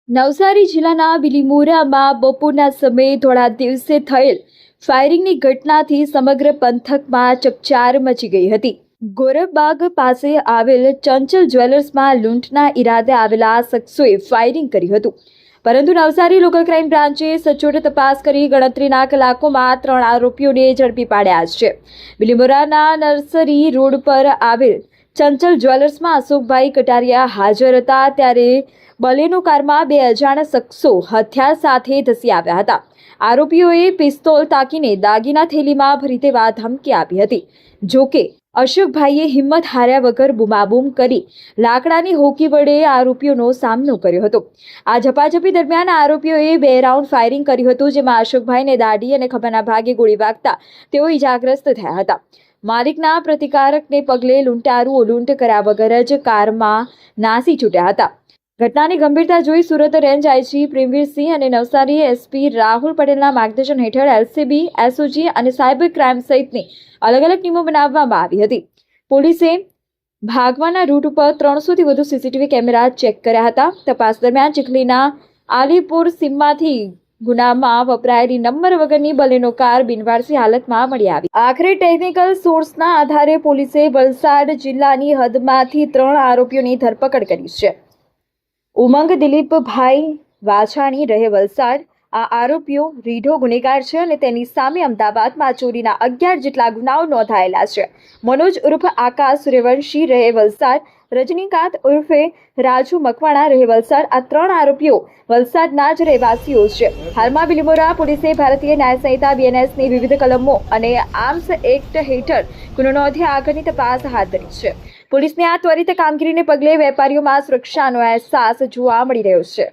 નવસારી જિલ્લાના બિલીમોરામાં બપોરના સમયે ધોળા દિવસે થયેલ ફાયરિંગની ઘટનાથી સમગ્ર પંથકમાં ચકચાર મચી ગઈ હતી. ગોરખબાગ પાસે આવેલ ચંચલ જ્વેલર્સમાં લૂંટના ઈરાદે આવેલા શખ્સોએ ફાયરિંગ કર્યું હતું, પરંતુ નવસારી લોકલ ક્રાઇમ બ્રાન્ચે સચોટ તપાસ કરી ગણતરીના કલાકોમાં 3 આરોપીઓને ઝડપી પાડ્યા છે. બિલીમોરાના નર્સરી રોડ પર આવેલ ચંચલ જ્વેલર્સમાં અશોકભાઈ કટારિયા હાજર હતા ત્યારે બલેનો કારમાં 2 અજાણ્યા શખ્સો હથિયાર સાથે ધસી આવ્યા હતા. આરોપીઓએ પિસ્તોલ તાકીને દાગીના થેલીમાં ભરી દેવા ધમકી આપી હતી. જોકે અશોકભાઈએ હિંમત હાર્યા વગર બૂમાબૂમ કરી લાકડાની હોકી વડે આરોપીઓનો સામનો કર્યો હતો. આ ઝપાઝપી દરમિયાન આરોપીઓએ 2 રાઉન્ડ ફાયરિંગ કર્યું હતું, જેમાં અશોકભાઈને દાઢી અને ખભાના ભાગે ગોળી વાગતા તેઓ ઇજાગ્રસ્ત થયા હતા. માલિકના પ્રતિકારકને પગલે લૂંટારુઓ લૂંટ કર્યા વગર જ કારમાં નાસી છૂટ્યા હતા. ઘટનાની ગંભીરતા જોઈ સુરત રેન્જ આઈજી પ્રેમવીરસિંહ અને નવસારી એસપી રાહુલ પટેલના માર્ગદર્શન હેઠળ એલસીબી, એસઓજી અને સાયબર ક્રાઇમ સહિતની અલગ અલગ ટીમો બનાવવામાં આવી હતી. પોલીસે ભાગવાના રૂટ ઉપર 300થી વધુ સીસીટીવી કેમેરા ચેક કર્યા હતા. તપાસ દરમિયાન ચીખલીના આલીપુર સીમમાંથી ગુનામાં વપરાયેલી નંબર વગરની બલેનો કાર બિનવારસી હાલતમાં મળી આવી. આખરે ટેકનિકલ સોર્સના આધારે પોલીસે વલસાડ જિલ્લાની હદમાંથી 3 આરોપીઓની ધરપકડ કરી છે. ઉમંગ દિલીપભાઈ વાછાણી રહે વલસાડ. આ આરોપીઓ રીઢો ગુનેગાર છે અને તેની સામે અમદાવાદમાં ચોરીના 11 જેટલા ગુનાઓ નોંધાયેલા છે. મનોજ ઉર્ફ આકાશ સૂર્યવંશી રહે વલસાડ, રજનીકાંત ઉર્ફે રાજુ મકવાણા રહે વલસાડ. આ 3 આરોપીઓ વલસાડના જ રહેવાસીઓ છે. હાલમાં બિલીમોરા પોલીસે ભારતીય ન્યાય સંહિતા BNSની વિવિધ કલમો અને આર્મ્સ એક્ટ હેઠળ ગુનો નોંધી આગળની તપાસ હાથ ધરી છે. પોલીસની આ ત્વરિત કામગીરીને પગલે વેપારીઓમાં સુરક્ષાનો અહેસાસ જોવા મળી રહ્યો છે.